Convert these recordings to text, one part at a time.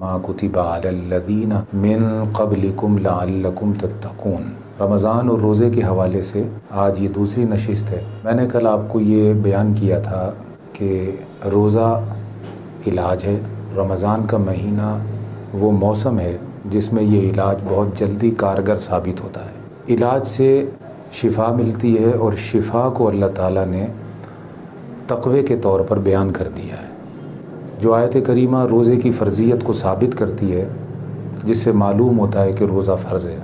ما کتب علی الذین من قبلکم لعلکم تتقون۔ رمضان اور روزے کے حوالے سے آج یہ دوسری نشست ہے۔ میں نے کل آپ کو یہ بیان کیا تھا کہ روزہ علاج ہے۔ رمضان کا مہینہ وہ موسم ہے جس میں یہ علاج بہت جلدی کارگر ثابت ہوتا ہے۔ علاج سے شفا ملتی ہے، اور شفا کو اللہ تعالیٰ نے تقوی کے طور پر بیان کر دیا ہے۔ جو آیت کریمہ روزے کی فرضیت کو ثابت کرتی ہے، جس سے معلوم ہوتا ہے کہ روزہ فرض ہے،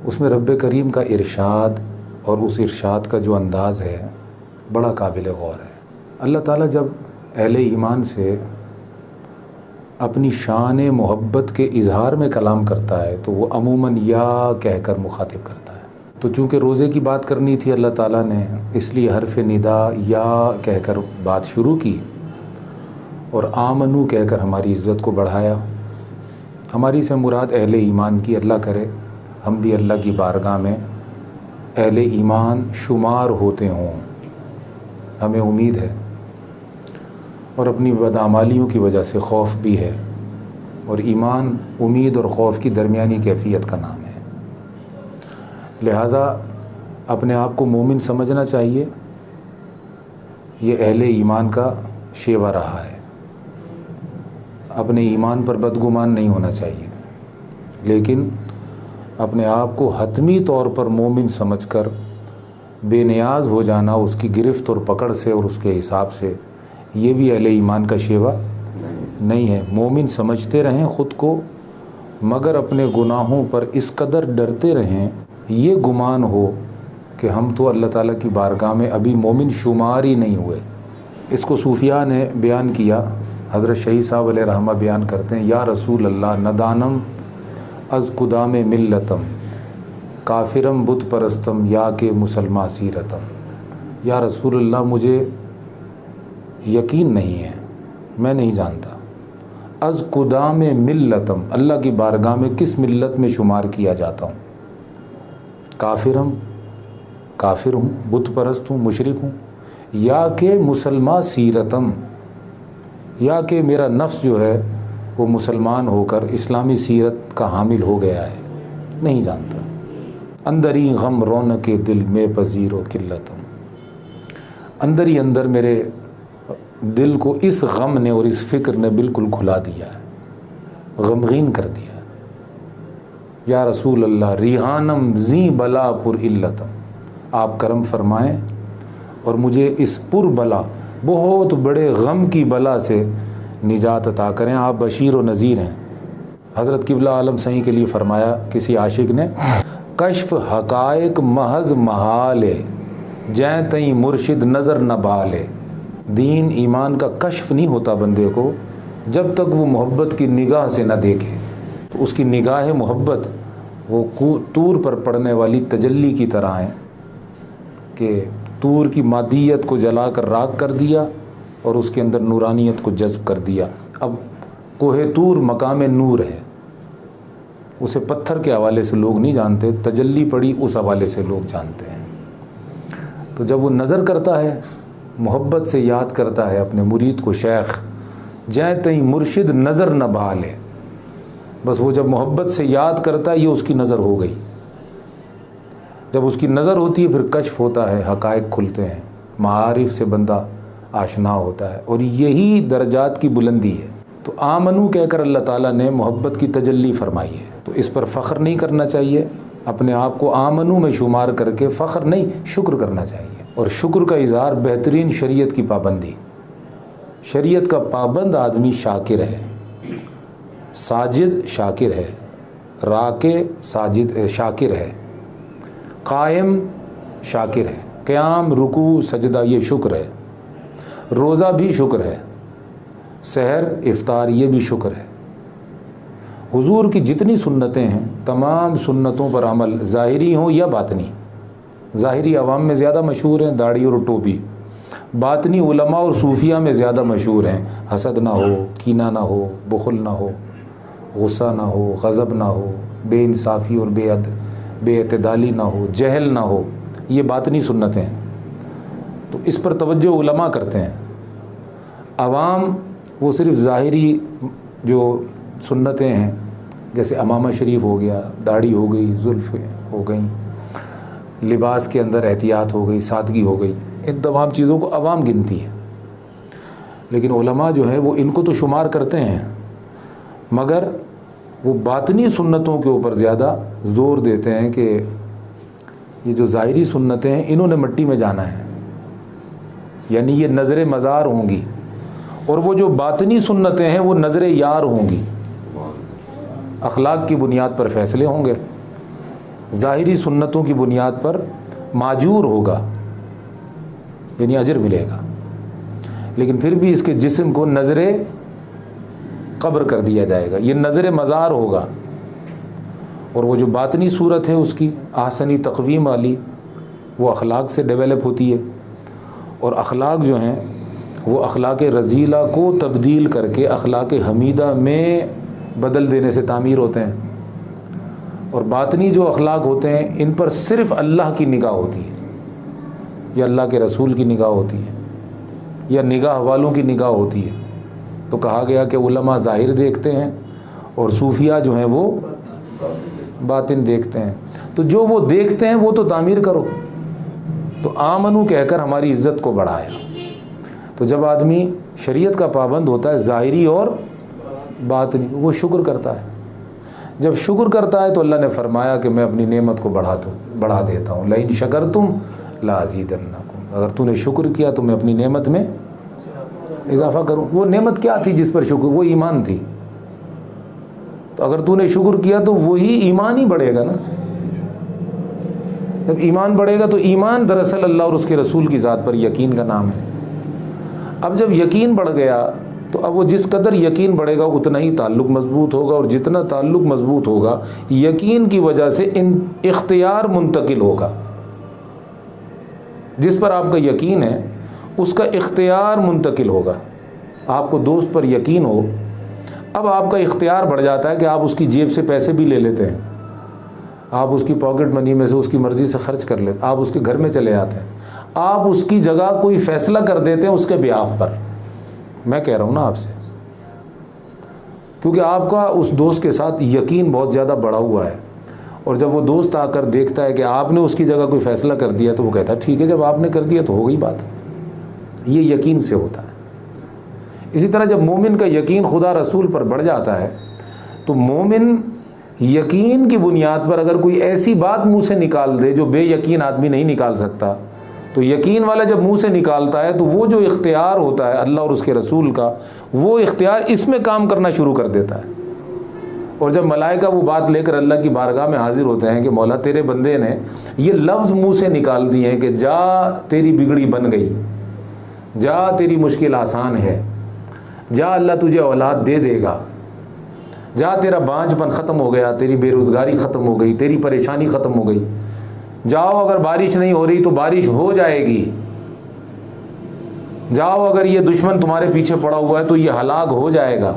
اس میں رب کریم کا ارشاد اور اس ارشاد کا جو انداز ہے بڑا قابل غور ہے۔ اللہ تعالیٰ جب اہل ایمان سے اپنی شان محبت کے اظہار میں کلام کرتا ہے تو وہ عموماً یا کہہ کر مخاطب کرتا ہے۔ تو چونکہ روزے کی بات کرنی تھی اللہ تعالیٰ نے، اس لیے حرف ندا یا کہہ کر بات شروع کی، اور آمنو کہہ کر ہماری عزت کو بڑھایا۔ ہماری سے مراد اہل ایمان کی، اللہ کرے ہم بھی اللہ کی بارگاہ میں اہل ایمان شمار ہوتے ہوں، ہمیں امید ہے، اور اپنی بدعمالیوں کی وجہ سے خوف بھی ہے، اور ایمان امید اور خوف کی درمیانی کیفیت کا نام ہے۔ لہٰذا اپنے آپ کو مومن سمجھنا چاہیے، یہ اہل ایمان کا شیوہ رہا ہے۔ اپنے ایمان پر بدگمان نہیں ہونا چاہیے، لیکن اپنے آپ کو حتمی طور پر مومن سمجھ کر بے نیاز ہو جانا اس کی گرفت اور پکڑ سے اور اس کے حساب سے، یہ بھی اہل ایمان کا شیوہ نہیں ہے۔ مومن سمجھتے رہیں خود کو، مگر اپنے گناہوں پر اس قدر ڈرتے رہیں یہ گمان ہو کہ ہم تو اللہ تعالیٰ کی بارگاہ میں ابھی مومن شمار ہی نہیں ہوئے۔ اس کو صوفیاء نے بیان کیا۔ حضرت شہید صاحب علیہ رحمہ بیان کرتے ہیں، یا رسول اللہ ندانم از قدام ملتم کافرم بت پرستم یا کہ مسلمہ سیرتم۔ یا رسول اللہ مجھے یقین نہیں ہے، میں نہیں جانتا، از قدام ملتم اللہ کی بارگاہ میں کس ملت میں شمار کیا جاتا ہوں۔ کافر ہوں، بت پرست ہوں، مشرک ہوں، یا کہ مسلمہ سیرتم، یا کہ میرا نفس جو ہے وہ مسلمان ہو کر اسلامی سیرت کا حامل ہو گیا ہے، نہیں جانتا۔ اندری غم رونق دل میں پذیر و قلتم، اندر ہی اندر میرے دل کو اس غم نے اور اس فکر نے بالکل کھلا دیا ہے، غمگین کر دیا ہے۔ یا رسول اللہ ریحانم زی بلا پر علتم، آپ کرم فرمائیں اور مجھے اس پر بلا بہت بڑے غم کی بلا سے نجات عطا کریں۔ آپ بشیر و نذیر ہیں۔ حضرت قبلہ عالم صحیح کے لیے فرمایا کسی عاشق نے، کشف حقائق محض محال جیں تئیں مرشد نظر نہ بھالے۔ دین ایمان کا کشف نہیں ہوتا بندے کو جب تک وہ محبت کی نگاہ سے نہ دیکھے۔ تو اس کی نگاہ محبت وہ طور پر پڑنے والی تجلی کی طرح ہے کہ طور کی مادیت کو جلا کر راکھ کر دیا اور اس کے اندر نورانیت کو جذب کر دیا۔ اب کوہ طور مقام نور ہے، اسے پتھر کے حوالے سے لوگ نہیں جانتے، تجلی پڑی اس حوالے سے لوگ جانتے ہیں۔ تو جب وہ نظر کرتا ہے، محبت سے یاد کرتا ہے اپنے مرید کو، شیخ جیں تئیں مرشد نظر نہ بھالے، بس وہ جب محبت سے یاد کرتا ہے یہ اس کی نظر ہو گئی۔ جب اس کی نظر ہوتی ہے پھر کشف ہوتا ہے، حقائق کھلتے ہیں، معارف سے بندہ آشنا ہوتا ہے، اور یہی درجات کی بلندی ہے۔ تو آمنو کہہ کر اللہ تعالیٰ نے محبت کی تجلی فرمائی ہے، تو اس پر فخر نہیں کرنا چاہیے، اپنے آپ کو آمنو میں شمار کر کے فخر نہیں، شکر کرنا چاہیے۔ اور شکر کا اظہار بہترین شریعت کی پابندی۔ شریعت کا پابند آدمی شاکر ہے، ساجد شاکر ہے، راکع ساجد شاکر ہے، قائم شاکر ہے، قیام رکوع سجدہ یہ شکر ہے، روزہ بھی شکر ہے، سحر افطار یہ بھی شکر ہے۔ حضور کی جتنی سنتیں ہیں تمام سنتوں پر عمل، ظاہری ہوں یا باطنی۔ ظاہری عوام میں زیادہ مشہور ہیں داڑھی اور ٹوپی، باطنی علماء اور صوفیہ میں زیادہ مشہور ہیں حسد نہ ہو، کینہ نہ ہو، بخل نہ ہو، غصہ نہ ہو، غضب نہ ہو، بے انصافی اور بے اعتدالی نہ ہو، جہل نہ ہو، یہ باطنی سنتیں ہیں۔ تو اس پر توجہ علماء کرتے ہیں، عوام وہ صرف ظاہری جو سنتیں ہیں جیسے امامہ شریف ہو گیا، داڑھی ہو گئی، زلف ہو گئیں، لباس کے اندر احتیاط ہو گئی، سادگی ہو گئی، ان تمام چیزوں کو عوام گنتی ہے، لیکن علماء جو ہے وہ ان کو تو شمار کرتے ہیں، مگر وہ باطنی سنتوں کے اوپر زیادہ زور دیتے ہیں کہ یہ جو ظاہری سنتیں ہیں انہوں نے مٹی میں جانا ہے، یعنی یہ نظر مزار ہوں گی، اور وہ جو باطنی سنتیں ہیں وہ نظر یار ہوں گی۔ اخلاق کی بنیاد پر فیصلے ہوں گے، ظاہری سنتوں کی بنیاد پر ماجور ہوگا، یعنی اجر ملے گا، لیکن پھر بھی اس کے جسم کو نظر قبر کر دیا جائے گا، یہ نظر مزار ہوگا، اور وہ جو باطنی صورت ہے اس کی احسنی تقویم والی وہ اخلاق سے ڈیولپ ہوتی ہے، اور اخلاق جو ہیں وہ اخلاق رذیلہ کو تبدیل کر کے اخلاق حمیدہ میں بدل دینے سے تعمیر ہوتے ہیں، اور باطنی جو اخلاق ہوتے ہیں ان پر صرف اللہ کی نگاہ ہوتی ہے، یا اللہ کے رسول کی نگاہ ہوتی ہے، یا نگاہ والوں کی نگاہ ہوتی ہے۔ تو کہا گیا کہ علماء ظاہر دیکھتے ہیں اور صوفیہ جو ہیں وہ باطن دیکھتے ہیں، تو جو وہ دیکھتے ہیں وہ تو تعمیر کرو۔ تو آمنو کہہ کر ہماری عزت کو بڑھایا۔ تو جب آدمی شریعت کا پابند ہوتا ہے ظاہری اور باطنی، وہ شکر کرتا ہے، جب شکر کرتا ہے تو اللہ نے فرمایا کہ میں اپنی نعمت کو بڑھا دیتا ہوں، لئن شکرتم لازیدنکم، اگر تو نے شکر کیا تو میں اپنی نعمت میں اضافہ کروں۔ وہ نعمت کیا تھی جس پر شکر؟ وہ ایمان تھی، تو اگر تو نے شکر کیا تو وہی ایمان ہی بڑھے گا نا۔ جب ایمان بڑھے گا تو ایمان دراصل اللہ اور اس کے رسول کی ذات پر یقین کا نام ہے۔ اب جب یقین بڑھ گیا تو اب وہ جس قدر یقین بڑھے گا اتنا ہی تعلق مضبوط ہوگا، اور جتنا تعلق مضبوط ہوگا یقین کی وجہ سے اختیار منتقل ہوگا۔ جس پر آپ کا یقین ہے اس کا اختیار منتقل ہوگا۔ آپ کو دوست پر یقین ہو، اب آپ کا اختیار بڑھ جاتا ہے کہ آپ اس کی جیب سے پیسے بھی لے لیتے ہیں، آپ اس کی پاکٹ منی میں سے اس کی مرضی سے خرچ کر لیتے، آپ اس کے گھر میں چلے آتے ہیں، آپ اس کی جگہ کوئی فیصلہ کر دیتے ہیں اس کے بیاف پر۔ میں کہہ رہا ہوں نا آپ سے، کیونکہ آپ کا اس دوست کے ساتھ یقین بہت زیادہ بڑھا ہوا ہے، اور جب وہ دوست آ کر دیکھتا ہے کہ آپ نے اس کی جگہ کوئی فیصلہ کر دیا تو وہ کہتا ہے ٹھیک ہے، جب آپ نے کر دیا تو ہو گئی بات۔ یہ یقین سے ہوتا ہے۔ اسی طرح جب مومن کا یقین خدا رسول پر بڑھ جاتا ہے تو مومن یقین کی بنیاد پر اگر کوئی ایسی بات منہ سے نکال دے جو بے یقین آدمی نہیں نکال سکتا، تو یقین والا جب منہ سے نکالتا ہے تو وہ جو اختیار ہوتا ہے اللہ اور اس کے رسول کا، وہ اختیار اس میں کام کرنا شروع کر دیتا ہے۔ اور جب ملائکہ وہ بات لے کر اللہ کی بارگاہ میں حاضر ہوتے ہیں کہ مولا تیرے بندے نے یہ لفظ منہ سے نکال دیے ہیں کہ جا تیری بگڑی بن گئی، جا تیری مشکل آسان ہے، جا اللہ تجھے اولاد دے دے گا، جا تیرا بانجھ پن ختم ہو گیا، تیری بے روزگاری ختم ہو گئی، تیری پریشانی ختم ہو گئی، جاؤ اگر بارش نہیں ہو رہی تو بارش ہو جائے گی، جاؤ اگر یہ دشمن تمہارے پیچھے پڑا ہوا ہے تو یہ ہلاک ہو جائے گا۔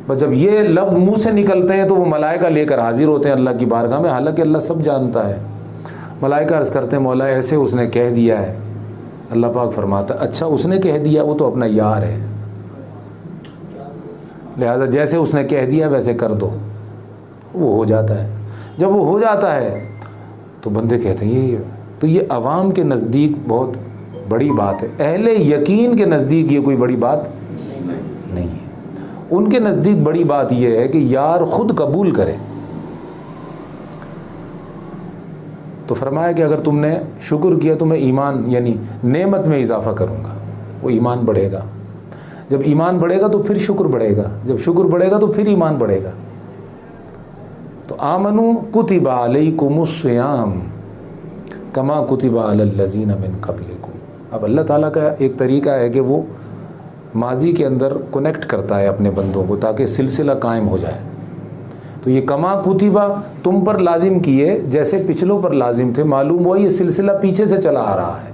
بس جب یہ لفظ منہ سے نکلتے ہیں تو وہ ملائکہ لے کر حاضر ہوتے ہیں اللہ کی بارگاہ میں، حالانکہ اللہ سب جانتا ہے۔ ملائکہ عرض کرتے ہیں مولا ایسے اس نے کہہ دیا ہے۔ اللہ پاک فرماتا ہے اچھا اس نے کہہ دیا، وہ تو اپنا یار ہے، لہذا جیسے اس نے کہہ دیا ویسے کر دو، وہ ہو جاتا ہے۔ جب وہ ہو جاتا ہے تو بندے کہتے ہیں یہ تو یہ عوام کے نزدیک بہت بڑی بات ہے، اہل یقین کے نزدیک یہ کوئی بڑی بات نہیں ہے۔ ان کے نزدیک بڑی بات یہ ہے کہ یار خود قبول کرے۔ تو فرمایا کہ اگر تم نے شکر کیا تو میں ایمان یعنی نعمت میں اضافہ کروں گا، وہ ایمان بڑھے گا۔ جب ایمان بڑھے گا تو پھر شکر بڑھے گا، جب شکر بڑھے گا تو پھر ایمان بڑھے گا۔ تو آمنو کتب علیکم الصیام کما کتب علی الذین من قبلکم۔ اب اللہ تعالیٰ کا ایک طریقہ ہے کہ وہ ماضی کے اندر کنیکٹ کرتا ہے اپنے بندوں کو تاکہ سلسلہ قائم ہو جائے۔ تو یہ کما کتبہ تم پر لازم کیے جیسے پچھلوں پر لازم تھے، معلوم ہوا یہ سلسلہ پیچھے سے چلا آ رہا ہے،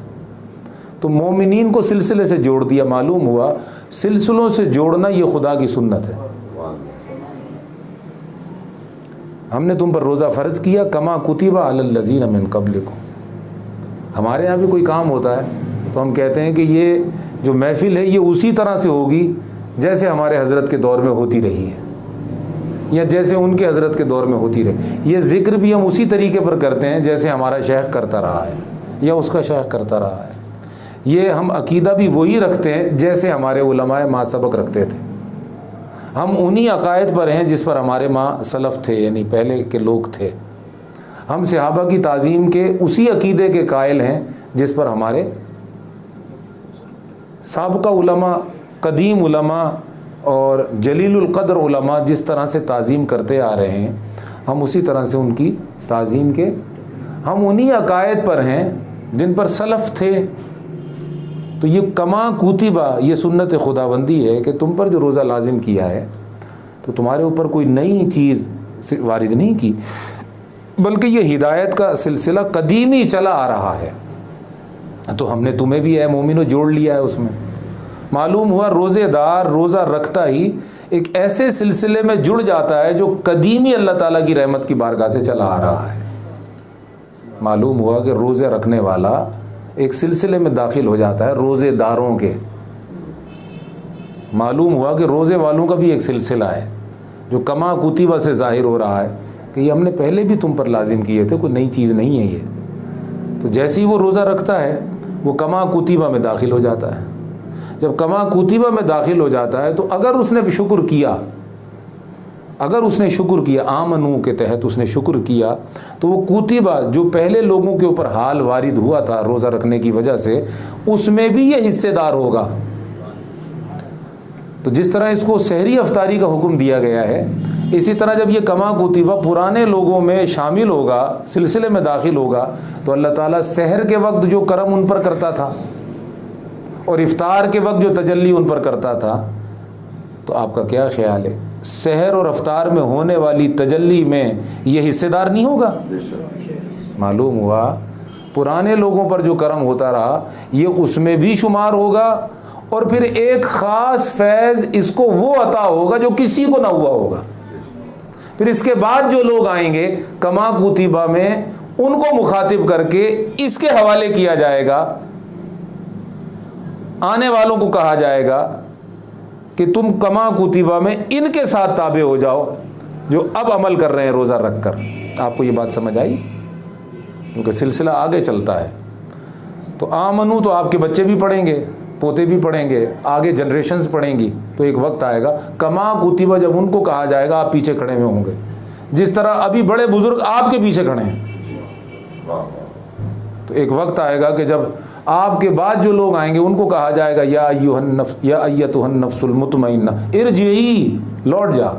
تو مومنین کو سلسلے سے جوڑ دیا۔ معلوم ہوا سلسلوں سے جوڑنا یہ خدا کی سنت ہے۔ ہم نے تم پر روزہ فرض کیا کما کتب علی الذین من قبلکم۔ ہمارے یہاں بھی کوئی کام ہوتا ہے تو ہم کہتے ہیں کہ یہ جو محفل ہے یہ اسی طرح سے ہوگی جیسے ہمارے حضرت کے دور میں ہوتی رہی ہے۔ یا جیسے ان کے حضرت کے دور میں ہوتی رہے. یہ ذکر بھی ہم اسی طریقے پر کرتے ہیں جیسے ہمارا شیخ کرتا رہا ہے یا اس کا شیخ کرتا رہا ہے. یہ ہم عقیدہ بھی وہی رکھتے ہیں جیسے ہمارے علماء ما سبق رکھتے تھے. ہم انہی عقائد پر ہیں جس پر ہمارے ماں سلف تھے، یعنی پہلے کے لوگ تھے. ہم صحابہ کی تعظیم کے اسی عقیدے کے قائل ہیں جس پر ہمارے سابقہ علماء، قدیم علماء اور جلیل القدر علماء جس طرح سے تعظیم کرتے آ رہے ہیں، ہم اسی طرح سے ان کی تعظیم کے، ہم انہی عقائد پر ہیں جن پر سلف تھے. تو یہ کما کوتبہ، یہ سنت خداوندی ہے کہ تم پر جو روزہ لازم کیا ہے تو تمہارے اوپر کوئی نئی چیز وارد نہیں کی، بلکہ یہ ہدایت کا سلسلہ قدیمی چلا آ رہا ہے. تو ہم نے تمہیں بھی اے مومنو جوڑ لیا ہے اس میں. معلوم ہوا روزے دار روزہ رکھتا ہی ایک ایسے سلسلے میں جڑ جاتا ہے جو قدیمی اللہ تعالیٰ کی رحمت کی بارگاہ سے چلا آ رہا ہے. معلوم ہوا کہ روزے رکھنے والا ایک سلسلے میں داخل ہو جاتا ہے روزے داروں کے. معلوم ہوا کہ روزے والوں کا بھی ایک سلسلہ ہے جو کما کتبہ سے ظاہر ہو رہا ہے کہ یہ ہم نے پہلے بھی تم پر لازم کیے تھے، کوئی نئی چیز نہیں ہے یہ. تو جیسے ہی وہ روزہ رکھتا ہے وہ کما کتبہ میں داخل ہو جاتا ہے. جب کما کتبہ میں داخل ہو جاتا ہے تو اگر اس نے شکر کیا، اگر اس نے شکر کیا، آمنو کے تحت اس نے شکر کیا، تو وہ کتبہ جو پہلے لوگوں کے اوپر حال وارد ہوا تھا روزہ رکھنے کی وجہ سے، اس میں بھی یہ حصے دار ہوگا. تو جس طرح اس کو سحری افطاری کا حکم دیا گیا ہے، اسی طرح جب یہ کما کتبہ پرانے لوگوں میں شامل ہوگا، سلسلے میں داخل ہوگا، تو اللہ تعالیٰ سحر کے وقت جو کرم ان پر کرتا تھا اور افطار کے وقت جو تجلی ان پر کرتا تھا، تو آپ کا کیا خیال ہے سحر اور افطار میں ہونے والی تجلی میں یہ حصے دار نہیں ہوگا؟ معلوم ہوا پرانے لوگوں پر جو کرم ہوتا رہا یہ اس میں بھی شمار ہوگا، اور پھر ایک خاص فیض اس کو وہ عطا ہوگا جو کسی کو نہ ہوا ہوگا. پھر اس کے بعد جو لوگ آئیں گے کما کتبہ میں، ان کو مخاطب کر کے اس کے حوالے کیا جائے گا. آنے والوں کو کہا جائے گا کہ تم کما کتبہ میں ان کے ساتھ تابع ہو جاؤ جو اب عمل کر رہے ہیں روزہ رکھ کر. آپ کو یہ بات سمجھ آئی؟ کیونکہ سلسلہ آگے چلتا ہے. تو آمنو تو آپ کے بچے بھی پڑھیں گے، پوتے بھی پڑھیں گے، آگے جنریشنز پڑھیں گی. تو ایک وقت آئے گا کما کتبہ جب ان کو کہا جائے گا آپ پیچھے کھڑے ہوئے ہوں گے، جس طرح ابھی بڑے بزرگ آپ کے پیچھے کھڑے ہیں. تو ایک وقت آئے گا کہ جب آپ کے بعد جو لوگ آئیں گے ان کو کہا جائے گا یا ایتھا النفس المطمئنہ ارجعی، لوٹ جا.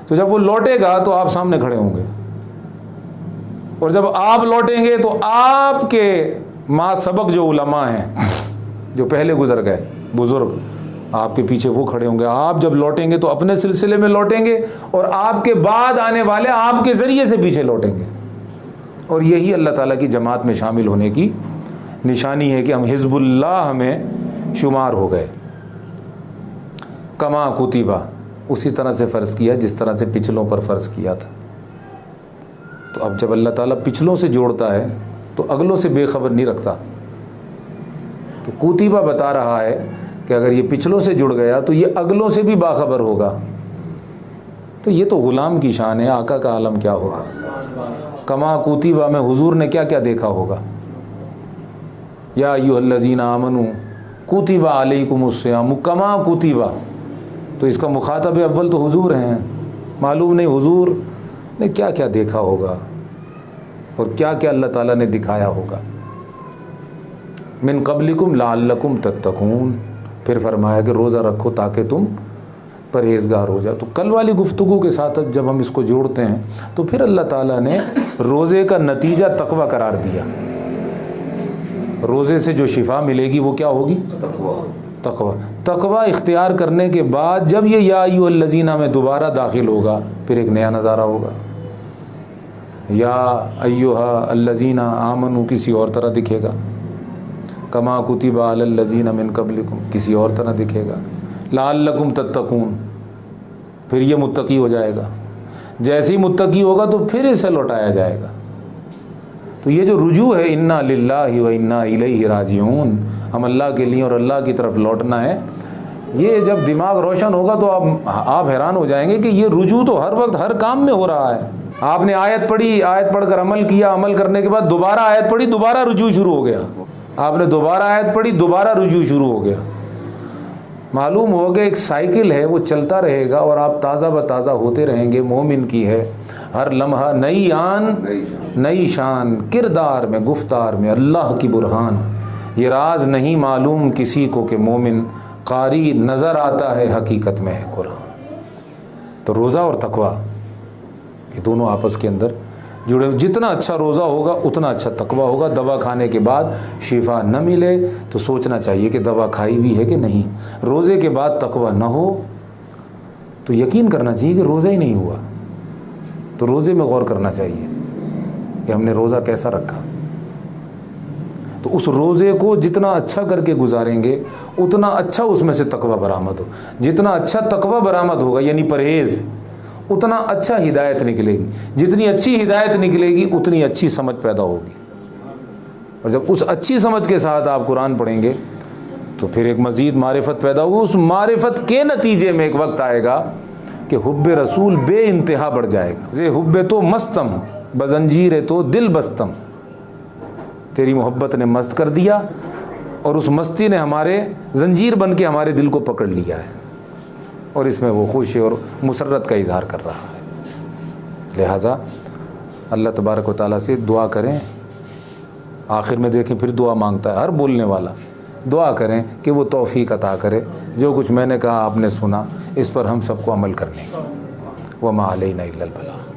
تو جب وہ لوٹے گا تو آپ سامنے کھڑے ہوں گے، اور جب آپ لوٹیں گے تو آپ کے ما سبق جو علماء ہیں جو پہلے گزر گئے بزرگ، آپ کے پیچھے وہ کھڑے ہوں گے. آپ جب لوٹیں گے تو اپنے سلسلے میں لوٹیں گے، اور آپ کے بعد آنے والے آپ کے ذریعے سے پیچھے لوٹیں گے. اور یہی اللہ تعالیٰ کی جماعت میں شامل ہونے کی نشانی ہے کہ ہم حزب اللہ میں شمار ہو گئے. کما کتبہ اسی طرح سے فرض کیا جس طرح سے پچھلوں پر فرض کیا تھا. تو اب جب اللہ تعالیٰ پچھلوں سے جوڑتا ہے تو اگلوں سے بے خبر نہیں رکھتا. تو کتبہ بتا رہا ہے کہ اگر یہ پچھلوں سے جڑ گیا تو یہ اگلوں سے بھی باخبر ہوگا. تو یہ تو غلام کی شان ہے، آقا کا عالم کیا ہوگا. کما کتبہ میں حضور نے کیا کیا دیکھا ہوگا. یا ایھا الذین آمنوا کتب علیکم الصیام کما کتبہ. تو اس کا مخاطب اول تو حضور ہیں. معلوم نہیں حضور نے کیا کیا دیکھا ہوگا اور کیا کیا اللہ تعالیٰ نے دکھایا ہوگا. من قبلکم لعلکم تتقون، پھر فرمایا کہ روزہ رکھو تاکہ تم پرہیزگار ہو جاؤ. تو کل والی گفتگو کے ساتھ جب ہم اس کو جوڑتے ہیں تو پھر اللہ تعالیٰ نے روزے کا نتیجہ تقوی قرار دیا. روزے سے جو شفا ملے گی وہ کیا ہوگی؟ تقوی. تقوی اختیار کرنے کے بعد جب یہ یا ایھا الذین میں دوبارہ داخل ہوگا پھر ایک نیا نظارہ ہوگا. یا ایھا الذین آمنوا کسی اور طرح دکھے گا، کما کتب علی الذین من قبلکم کسی اور طرح دکھے گا، لعلکم تتقون پھر یہ متقی ہو جائے گا. جیسے ہی متقی ہوگا تو پھر اسے لوٹایا جائے گا. تو یہ جو رجوع ہے انا للہ و انا الیہ راجعون، ہم اللہ کے لیے اور اللہ کی طرف لوٹنا ہے، یہ جب دماغ روشن ہوگا تو آپ حیران ہو جائیں گے کہ یہ رجوع تو ہر وقت ہر کام میں ہو رہا ہے. آپ نے آیت پڑھی, آیت پڑھ کر عمل کیا, عمل کرنے کے بعد دوبارہ آیت پڑھی, دوبارہ رجوع شروع ہو گیا. آپ نے دوبارہ آیت پڑھی, دوبارہ رجوع شروع ہو گیا. معلوم ہو گیا ایک سائیکل ہے, وہ چلتا رہے گا اور آپ تازہ بتازہ ہوتے رہیں گے. مومن کی ہے ہر لمحہ نئی آن نئی شان, کردار میں گفتار میں اللہ کی برہان. یہ راز نہیں معلوم کسی کو کہ مومن قاری نظر آتا ہے حقیقت میں ہے قرآن. تو روزہ اور تقوی یہ دونوں آپس کے اندر جڑے. جتنا اچھا روزہ ہوگا اتنا اچھا تقوی ہوگا. دوا کھانے کے بعد شفا نہ ملے تو سوچنا چاہیے کہ دوا کھائی بھی ہے کہ نہیں. روزے کے بعد تقوی نہ ہو تو یقین کرنا چاہیے کہ روزہ ہی نہیں ہوا. تو روزے میں غور کرنا چاہیے کہ ہم نے روزہ کیسا رکھا. تو اس روزے کو جتنا اچھا کر کے گزاریں گے اتنا اچھا اس میں سے تقوی برآمد ہو. جتنا اچھا تقوی برآمد ہوگا یعنی پرہیز, اتنا اچھا ہدایت نکلے گی. جتنی اچھی ہدایت نکلے گی اتنی اچھی سمجھ پیدا ہوگی. اور جب اس اچھی سمجھ کے ساتھ آپ قرآن پڑھیں گے تو پھر ایک مزید معرفت پیدا ہوگی. اس معرفت کے نتیجے میں ایک وقت آئے گا کہ حب رسول بے انتہا بڑھ جائے گا. زے حب تو مستم بزنجیر تو دل بستم. تیری محبت نے مست کر دیا اور اس مستی نے ہمارے زنجیر بن کے ہمارے دل کو پکڑ لیا ہے, اور اس میں وہ خوشی اور مسرت کا اظہار کر رہا ہے. لہٰذا اللہ تبارک و تعالیٰ سے دعا کریں. آخر میں دیکھیں پھر دعا مانگتا ہے ہر بولنے والا. دعا کریں کہ وہ توفیق عطا کرے. جو کچھ میں نے کہا آپ نے سنا, اس پر ہم سب کو عمل کرنے. وما علینا الا البلاغ.